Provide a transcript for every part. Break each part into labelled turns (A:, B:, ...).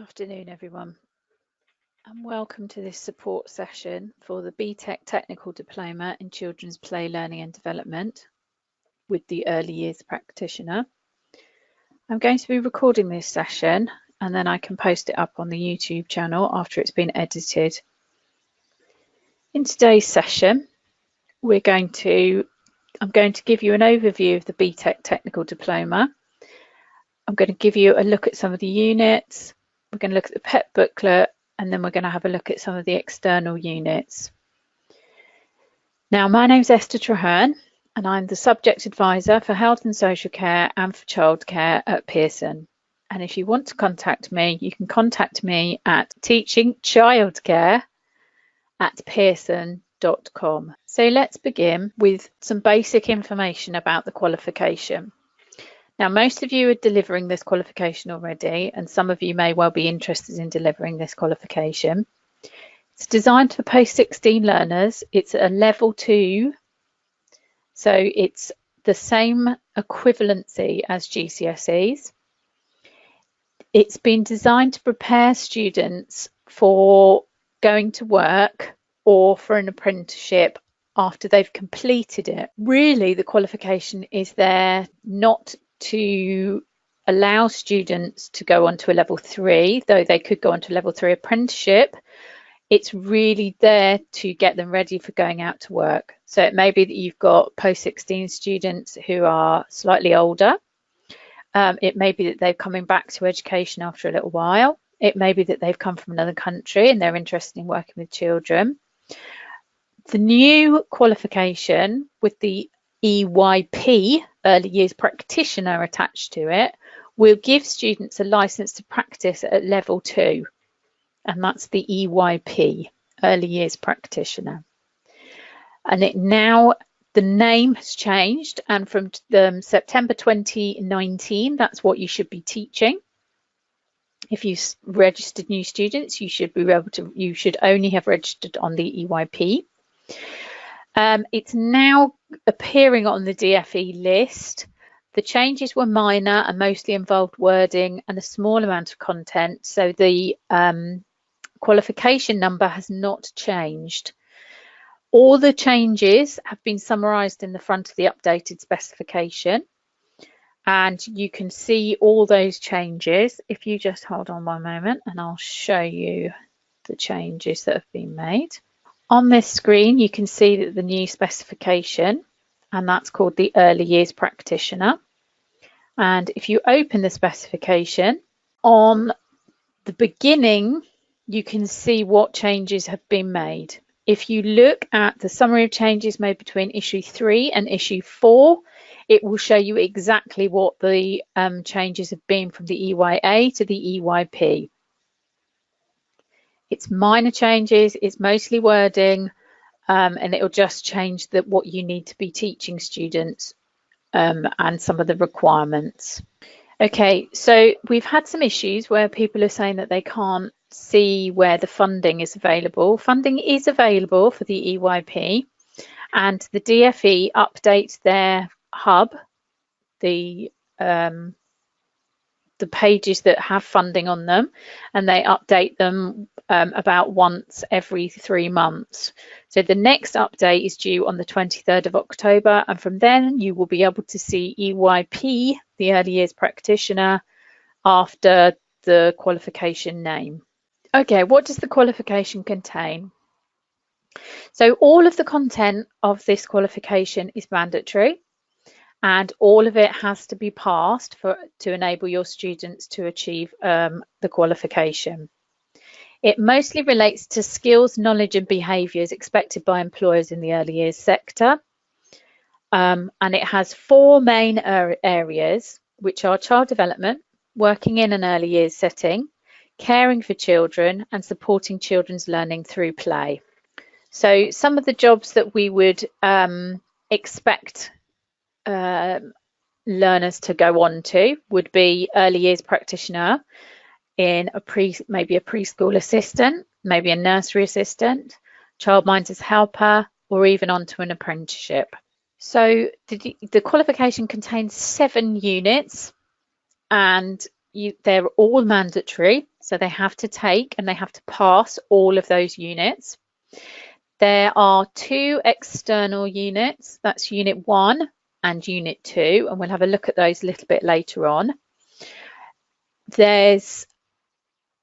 A: afternoon, everyone, and welcome to this support session for the BTEC Technical Diploma in Children's Play, Learning and Development with the Early Years Practitioner. I'm going to be recording this session and then I can post it up on the YouTube channel after it's been edited. In today's session, I'm going to give you an overview of the BTEC Technical Diploma. I'm going to give you a look at some of the units. We're going to look at the PEP booklet, and then we're going to have a look at some of the external units. Now, my name's Esther Traherne, and I'm the Subject Advisor for Health and Social Care and for Childcare at Pearson. And if you want to contact me, you can contact me at teachingchildcare@pearson.com. So let's begin with some basic information about the qualification. Now, most of you are delivering this qualification already, and some of you may well be interested in delivering this qualification. It's designed for post-16 learners. It's a level 2, so it's the same equivalency as GCSEs. It's been designed to prepare students for going to work or for an apprenticeship after they've completed it. Really, the qualification is there not to allow students to go on to a level 3, though they could go on to a level 3 apprenticeship. It's really there to get them ready for going out to work. So it may be that you've got post-16 students who are slightly older. It may be that they're coming back to education after a little while. It may be that they've come from another country and they're interested in working with children. The new qualification with the EYP, Early Years Practitioner, attached to it, will give students a licence to practice at level 2, and that's the EYP, Early Years Practitioner. And the name has changed, and from September 2019, that's what you should be teaching. If you registered new students, you should only have registered on the EYP. It's now appearing on the DFE list. The changes were minor and mostly involved wording and a small amount of content, so the qualification number has not changed. All the changes have been summarised in the front of the updated specification, and you can see all those changes. If you just hold on one moment and I'll show you the changes that have been made. On this screen, you can see that the new specification, and that's called the Early Years Practitioner. And if you open the specification, on the beginning, you can see what changes have been made. If you look at the summary of changes made between issue 3 and issue 4, it will show you exactly what the changes have been from the EYA to the EYP. It's minor changes, it's mostly wording, and it'll just change what you need to be teaching students and some of the requirements. Okay, so we've had some issues where people are saying that they can't see where the funding is available. Funding is available for the EYP, and the DFE updates their hub, the pages that have funding on them, and they update them about once every 3 months. So the next update is due on the 23rd of October, and from then you will be able to see EYP, the Early Years Practitioner, after the qualification name. Okay, what does the qualification contain? So all of the content of this qualification is mandatory, and all of it has to be passed to enable your students to achieve the qualification. It mostly relates to skills, knowledge and behaviours expected by employers in the early years sector. And it has 4 main areas, which are child development, working in an early years setting, caring for children and supporting children's learning through play. So some of the jobs that we would expect learners to go on to would be early years practitioner in maybe a preschool assistant, maybe a nursery assistant, childminders helper, or even onto an apprenticeship. So the qualification contains 7 units, and they're all mandatory, so they have to take and they have to pass all of those units. There are 2 external units, that's Unit 1 and Unit 2, and we'll have a look at those a little bit later on. There's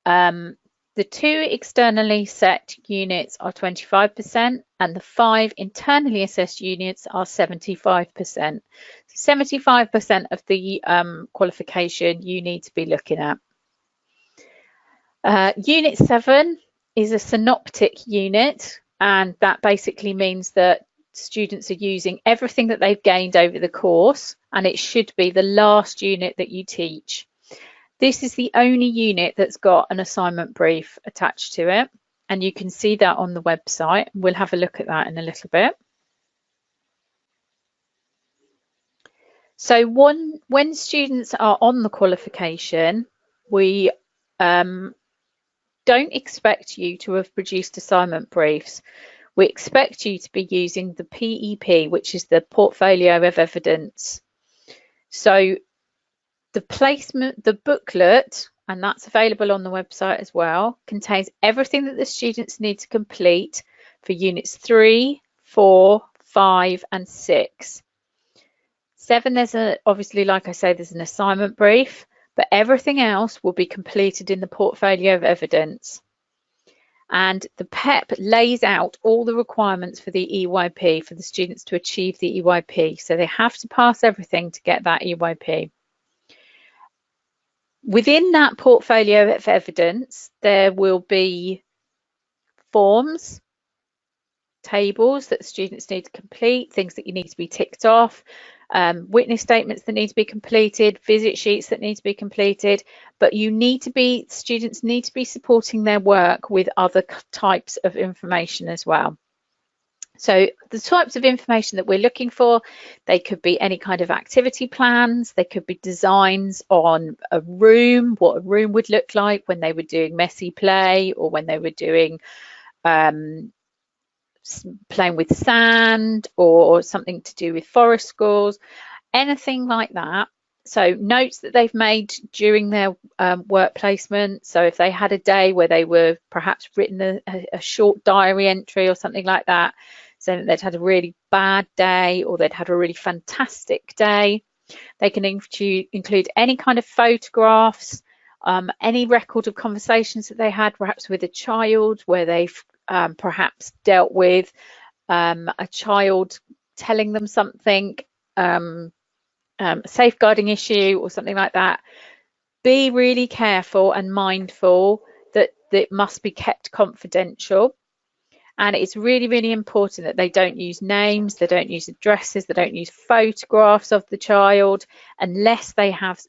A: the 2 externally set units are 25% and the 5 internally assessed units are 75%. So 75% of the qualification you need to be looking at. Unit 7 is a synoptic unit, and that basically means that students are using everything that they've gained over the course, and it should be the last unit that you teach. This is the only unit that's got an assignment brief attached to it, and you can see that on the website. We'll have a look at that in a little bit. So when students are on the qualification, we don't expect you to have produced assignment briefs. We expect you to be using the PEP, which is the Portfolio of Evidence. So the booklet, and that's available on the website as well, contains everything that the students need to complete for units 3, 4, 5 and 6. 7, obviously, like I say, there's an assignment brief, but everything else will be completed in the Portfolio of Evidence. And the PEP lays out all the requirements for the EYP, for the students to achieve the EYP. So they have to pass everything to get that EYP. Within that Portfolio of Evidence, there will be forms, tables that students need to complete, things that you need to be ticked off, witness statements that need to be completed, visit sheets that need to be completed, but students need to be supporting their work with other types of information as well. So the types of information that we're looking for, they could be any kind of activity plans, they could be designs on a room, what a room would look like when they were doing messy play, or when they were doing playing with sand, or something to do with forest schools, anything like that. So notes that they've made during their work placement. So if they had a day where they were perhaps written a short diary entry or something like that, so that they'd had a really bad day or they'd had a really fantastic day. They can include any kind of photographs, any record of conversations that they had perhaps with a child, where they've perhaps dealt with a child telling them something, a safeguarding issue or something like that. Be really careful and mindful that it must be kept confidential. And it's really, really important that they don't use names, they don't use addresses, they don't use photographs of the child unless they have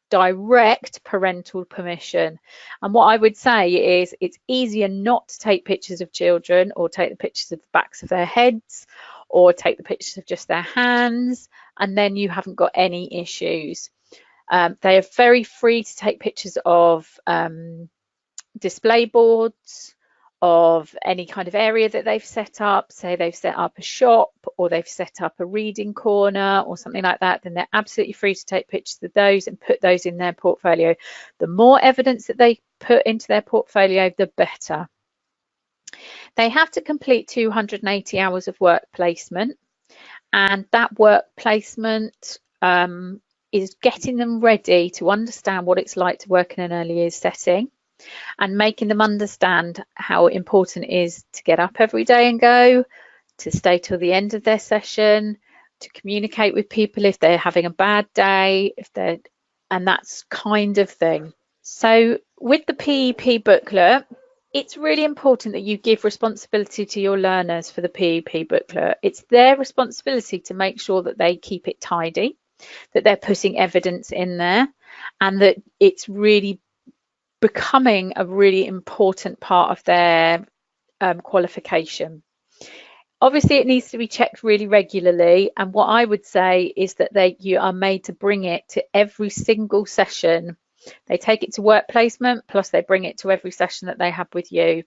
A: direct parental permission. And what I would say is it's easier not to take pictures of children, or take the pictures of the backs of their heads, or take the pictures of just their hands, and then you haven't got any issues. They are very free to take pictures of display boards, of any kind of area that they've set up. Say they've set up a shop, or they've set up a reading corner or something like that, then they're absolutely free to take pictures of those and put those in their portfolio. The more evidence that they put into their portfolio, the better. They have to complete 280 hours of work placement, and that work placement is getting them ready to understand what it's like to work in an early years setting, and making them understand how important it is to get up every day and go, to stay till the end of their session, to communicate with people if they're having a bad day, and that's kind of thing. So with the PEP booklet, it's really important that you give responsibility to your learners for the PEP booklet. It's their responsibility to make sure that they keep it tidy, that they're putting evidence in there, and that it's really becoming a really important part of their qualification. Obviously, it needs to be checked really regularly, and what I would say is that you are made to bring it to every single session. They take it to work placement, plus they bring it to every session that they have with you,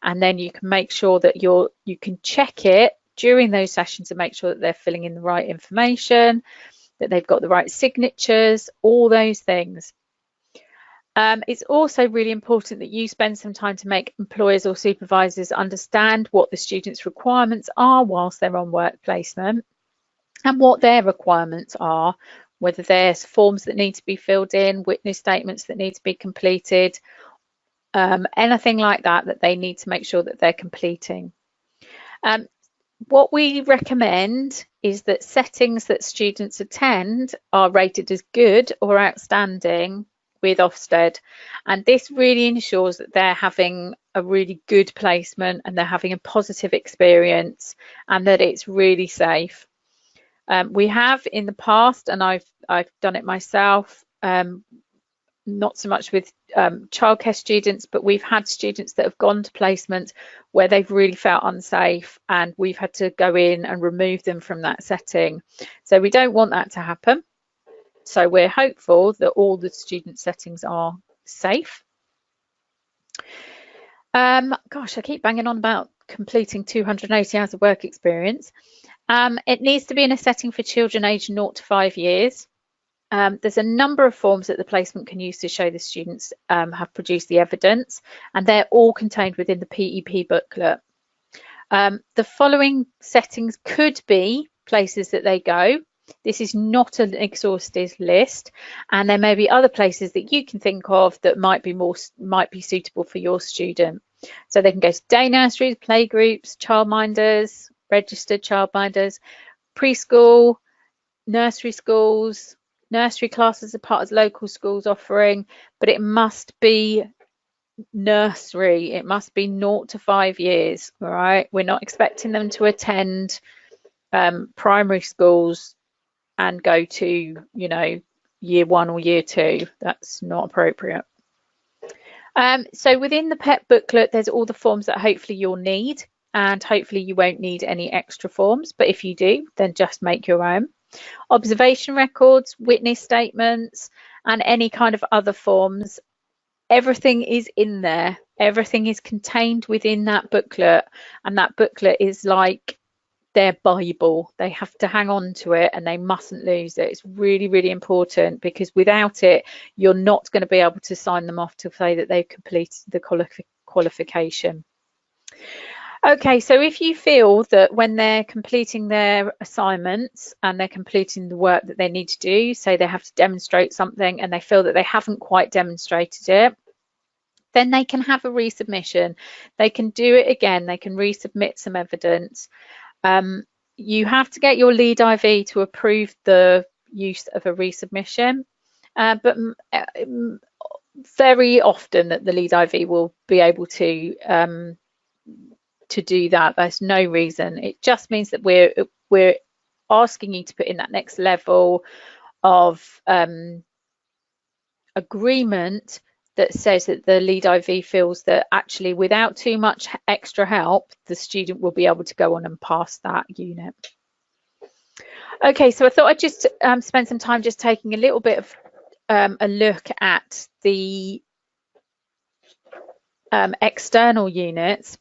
A: and then you can make sure that you can check it during those sessions and make sure that they're filling in the right information, that they've got the right signatures, all those things. It's also really important that you spend some time to make employers or supervisors understand what the students' requirements are whilst they're on work placement and what their requirements are, whether there's forms that need to be filled in, witness statements that need to be completed, anything like that that they need to make sure that they're completing. What we recommend is that settings that students attend are rated as good or outstanding with Ofsted, and this really ensures that they're having a really good placement and they're having a positive experience and that it's really safe. We have in the past, and I've done it myself, not so much with childcare students, but we've had students that have gone to placement where they've really felt unsafe and we've had to go in and remove them from that setting. So we don't want that to happen. So we're hopeful that all the student settings are safe. Gosh, I keep banging on about completing 280 hours of work experience. It needs to be in a setting for children aged 0 to 5 years. There's a number of forms that the placement can use to show the students have produced the evidence, and they're all contained within the PEP booklet. The following settings could be places that they go. This is not an exhaustive list, and there may be other places that you can think of that might be suitable for your student. So they can go to day nurseries, playgroups, childminders, registered childminders, preschool, nursery schools, nursery classes are part of local schools offering, but it must be nursery. It must be 0 to 5 years. All right, we're not expecting them to attend primary schools and go to, you know, year 1 or year 2. That's not appropriate. So within the PEP booklet, there's all the forms that hopefully you'll need, and hopefully you won't need any extra forms, but if you do, then just make your own. Observation records, witness statements, and any kind of other forms, everything is in there. Everything is contained within that booklet, and that booklet is like their Bible. They have to hang on to it and they mustn't lose it. It's really, really important, because without it, you're not going to be able to sign them off to say that they've completed the qualification. Okay, so if you feel that when they're completing their assignments and they're completing the work that they need to do, say they have to demonstrate something and they feel that they haven't quite demonstrated it, then they can have a resubmission. They can do it again. They can resubmit some evidence. You have to get your lead IV to approve the use of a resubmission, but very often that the lead IV will be able to do that. There's no reason. It just means that we're asking you to put in that next level of agreement that says that the lead IV feels that actually without too much extra help, the student will be able to go on and pass that unit. Okay, so I thought I'd just spend some time just taking a little bit of a look at the external units,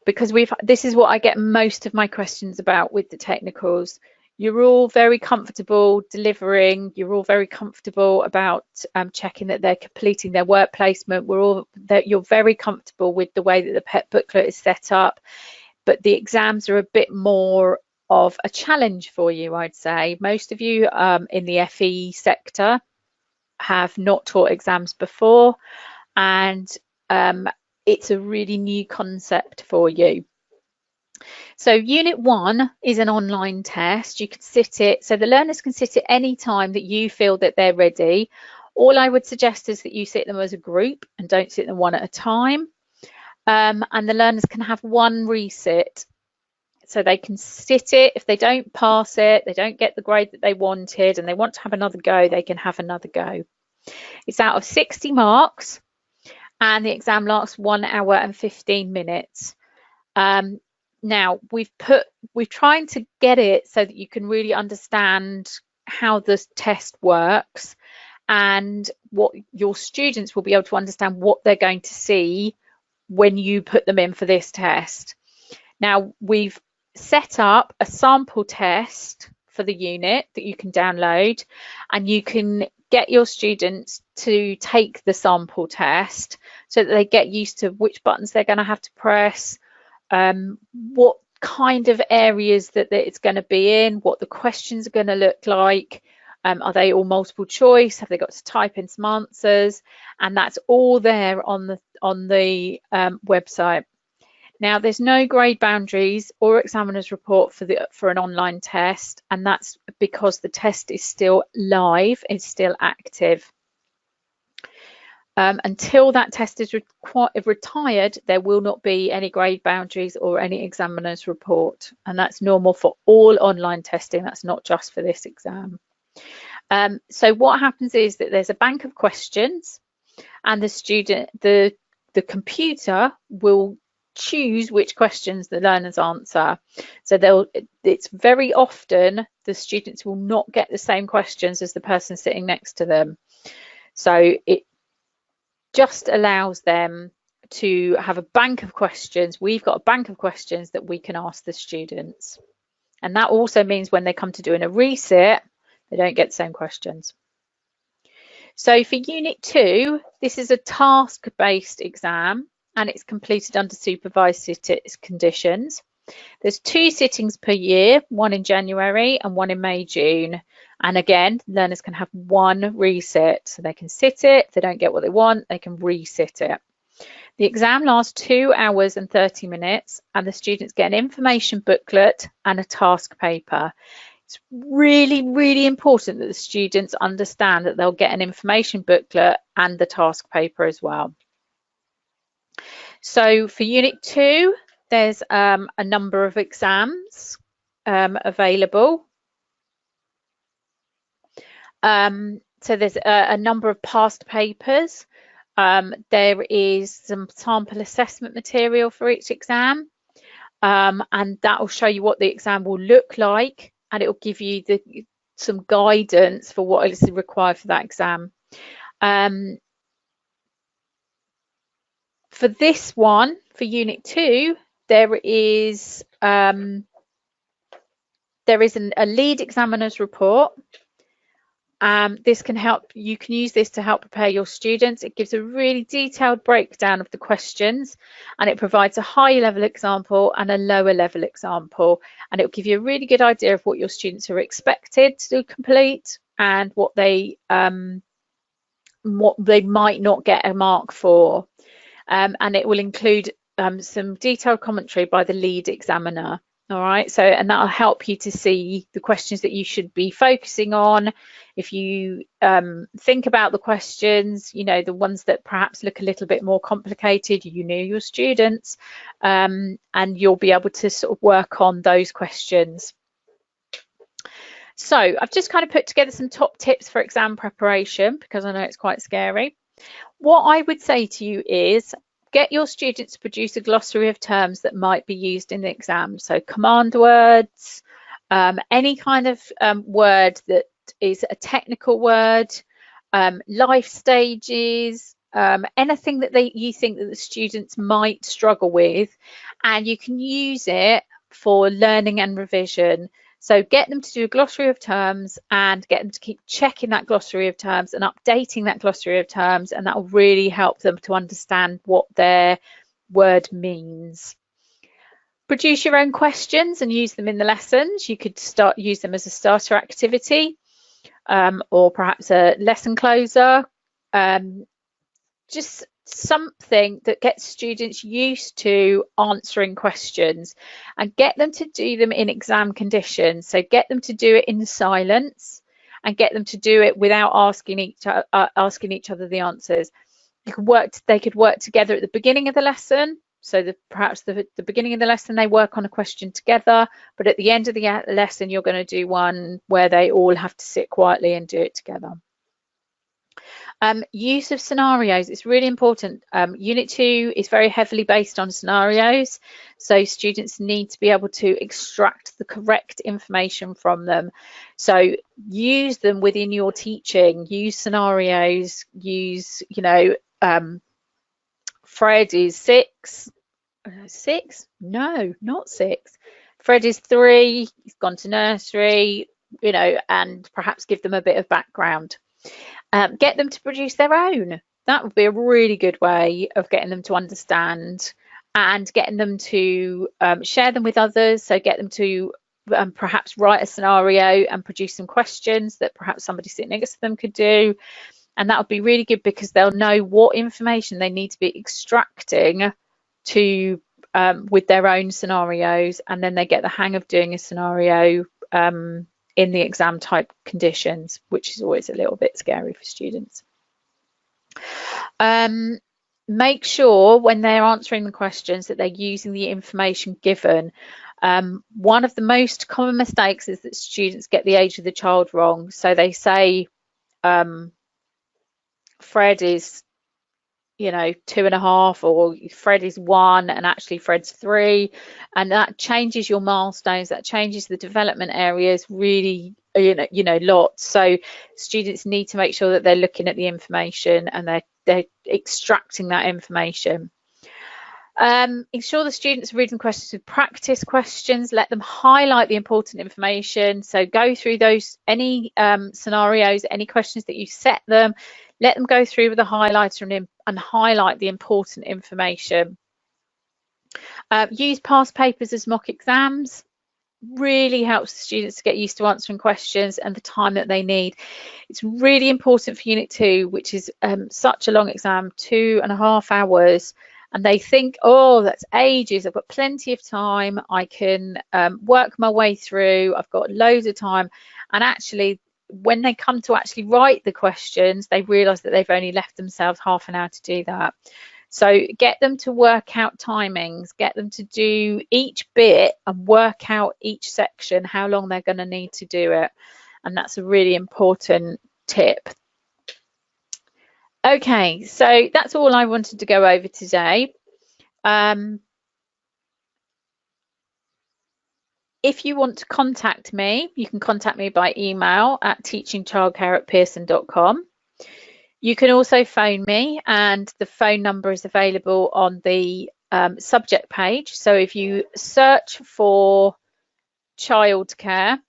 A: because this is what I get most of my questions about with the technicals. You're all very comfortable delivering. You're all very comfortable about checking that they're completing their work placement. You're very comfortable with the way that the PEP booklet is set up, but the exams are a bit more of a challenge for you, I'd say. Most of you in the FE sector have not taught exams before, and it's a really new concept for you. So Unit 1 is an online test. You can sit it, so the learners can sit at any time that you feel that they're ready. All I would suggest is that you sit them as a group and don't sit them one at a time. And the learners can have one resit. So they can sit it. If they don't pass it, they don't get the grade that they wanted, and they want to have another go, they can have another go. It's out of 60 marks, and the exam lasts 1 hour and 15 minutes. Now we're trying to get it so that you can really understand how this test works, and what your students will be able to understand what they're going to see when you put them in for this test. Now we've set up a sample test for the unit that you can download, and you can get your students to take the sample test so that they get used to which buttons they're going to have to press, what kind of areas that it's going to be in, what the questions are going to look like. Are they all multiple choice? Have they got to type in some answers? And that's all there on the website. Now, there's no grade boundaries or examiner's report for an online test, and that's because the test is still live, it's still active. Until that test is retired, there will not be any grade boundaries or any examiner's report, and that's normal for all online testing. That's not just for this exam. So what happens is that there's a bank of questions, and the computer will choose which questions the learners answer. So it's very often the students will not get the same questions as the person sitting next to them. So it just allows them to have a bank of questions. We've got a bank of questions that we can ask the students. And that also means when they come to doing a resit, they don't get the same questions. So for Unit 2, this is a task-based exam, and it's completed under supervised conditions. There's 2 sittings per year, one in January and one in May, June. And again, learners can have 1 resit. So they can sit it, if they don't get what they want, they can resit it. The exam lasts 2 hours and 30 minutes, and the students get an information booklet and a task paper. It's really, really important that the students understand that they'll get an information booklet and the task paper as well. So for Unit 2, there's a number of exams available. So there's a number of past papers. There is some sample assessment material for each exam, and that will show you what the exam will look like, and it will give you some guidance for what is required for that exam. For this one, for Unit 2, there is a lead examiner's report. This can help, you can use this to help prepare your students. It gives a really detailed breakdown of the questions, and it provides a high level example and a lower level example, and it will give you a really good idea of what your students are expected to complete and what they might not get a mark for. And it will include some detailed commentary by the lead examiner. All right, so, and that'll help you to see the questions that you should be focusing on. If you think about the questions, you know, the ones that perhaps look a little bit more complicated, you know your students, and you'll be able to sort of work on those questions. So I've just kind of put together some top tips for exam preparation, because I know it's quite scary. What I would say to you is, get your students to produce a glossary of terms that might be used in the exam. So command words, any kind of word that is a technical word, life stages, anything that you think that the students might struggle with, and you can use it for learning and revision. So get them to do a glossary of terms and get them to keep checking that glossary of terms and updating that glossary of terms, and that will really help them to understand what their word means. Produce your own questions and use them in the lessons. You could use them as a starter activity, or perhaps a lesson closer. Just something that gets students used to answering questions, and get them to do them in exam conditions. So get them to do it in silence, and get them to do it without asking each other the answers. They could work together at the beginning of the lesson. So perhaps the beginning of the lesson they work on a question together, but at the end of the lesson you're going to do one where they all have to sit quietly and do it together. Use of scenarios, it's really important. Unit 2 is very heavily based on scenarios, so students need to be able to extract the correct information from them. So use them within your teaching, use scenarios, use, you know, Fred is 6? No, not 6. Fred is 3, he's gone to nursery, you know, and perhaps give them a bit of background. Get them to produce their own. That would be a really good way of getting them to understand and getting them to share them with others. So get them to perhaps write a scenario and produce some questions that perhaps somebody sitting next to them could do. And that would be really good because they'll know what information they need to be extracting to with their own scenarios, and then they get the hang of doing a scenario in the exam type conditions, which is always a little bit scary for students. Make sure when they're answering the questions that they're using the information given. One of the most common mistakes is that students get the age of the child wrong. So they say Fred is, you know, 2.5, or Fred is 1 and actually Fred's 3, and that changes your milestones, that changes the development areas really, you know, lots. So students need to make sure that they're looking at the information and they're extracting that information. Ensure the students are reading questions with practice questions. Let them highlight the important information. So go through those, any scenarios, any questions that you set them, let them go through with a highlighter and highlight the important information. Use past papers as mock exams. Really helps the students to get used to answering questions and the time that they need. It's really important for Unit 2, which is such a long exam, 2.5 hours. And they think, oh, that's ages, I've got plenty of time, I can work my way through, I've got loads of time. And actually, when they come to actually write the questions, they realise that they've only left themselves half an hour to do that. So get them to work out timings, get them to do each bit and work out each section, how long they're going to need to do it. And that's a really important tip. Okay, so that's all I wanted to go over today. If you want to contact me, you can contact me by email at teachingchildcare@pearson.com. You can also phone me, and the phone number is available on the subject page. So if you search for childcare,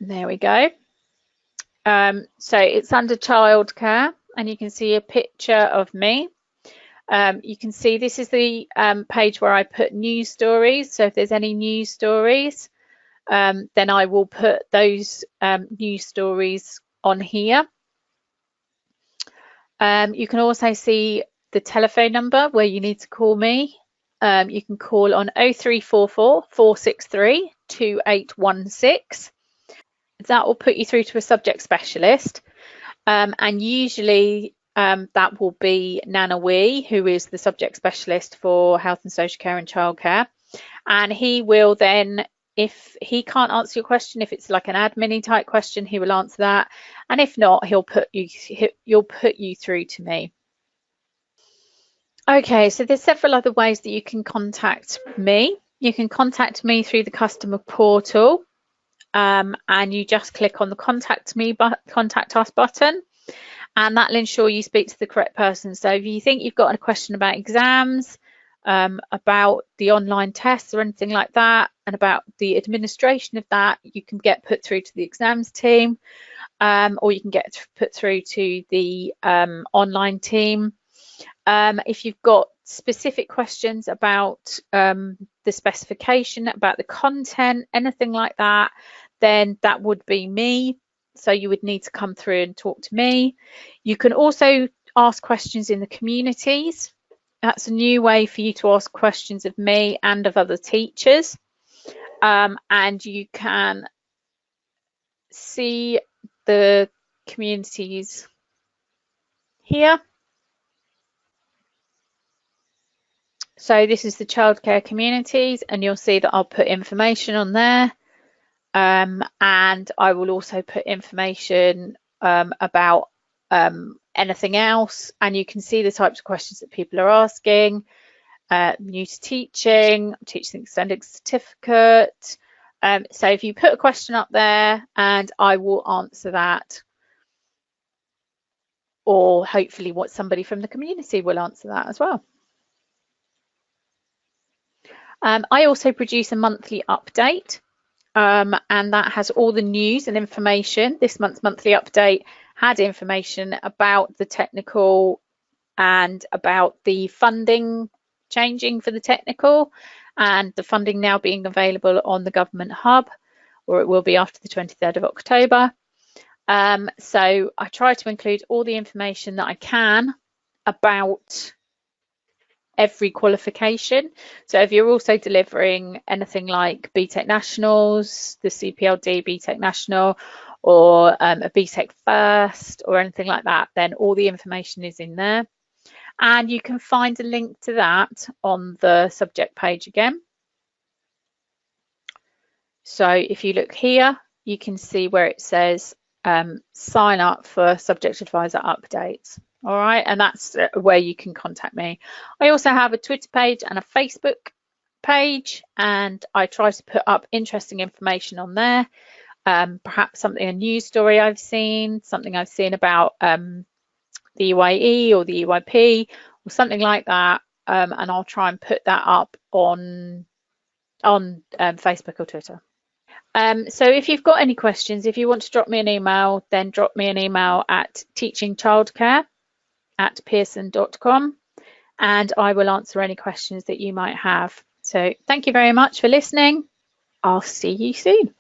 A: there we go. So it's under childcare, and you can see a picture of me. You can see this is the page where I put news stories. So if there's any news stories, then I will put those news stories on here. You can also see the telephone number where you need to call me. You can call on 0344 463 2816. That will put you through to a subject specialist, and usually that will be Nana Wee, who is the subject specialist for health and social care and childcare, and he will then, if he can't answer your question, if it's like an admin type question, he will answer that, and if not, you'll put you through to me. Okay, so there's several other ways that you can contact me. You can contact me through the customer portal. And you just click on the contact us button, and that'll ensure you speak to the correct person. So if you think you've got a question about exams, about the online tests or anything like that, and about the administration of that, you can get put through to the exams team, or you can get put through to the online team. If you've got specific questions about the specification, about the content, anything like that, then that would be me. So you would need to come through and talk to me. You can also ask questions in the communities. That's a new way for you to ask questions of me and of other teachers. And you can see the communities here. So this is the childcare communities, and you'll see that I'll put information on there, and I will also put information about anything else, and you can see the types of questions that people are asking. New to teaching extended certificate. So if you put a question up there, and I will answer that, or hopefully what somebody from the community will answer that as well. I also produce a monthly update, and that has all the news and information. This month's monthly update had information about the technical and about the funding changing for the technical, and the funding now being available on the government hub, or it will be after the 23rd of October. So I try to include all the information that I can about every qualification. So if you're also delivering anything like BTEC Nationals, the CPLD BTEC National, or a BTEC First, or anything like that, then all the information is in there. And you can find a link to that on the subject page again. So if you look here, you can see where it says sign up for subject advisor updates. All right, and that's where you can contact me. I also have a Twitter page and a Facebook page, and I try to put up interesting information on there. Perhaps a news story I've seen, something I've seen about the EYE or the EYP or something like that, and I'll try and put that up on Facebook or Twitter. So if you've got any questions, if you want to drop me an email, then drop me an email at teachingchildcare@pearson.com, and I will answer any questions that you might have. So thank you very much for listening. I'll see you soon.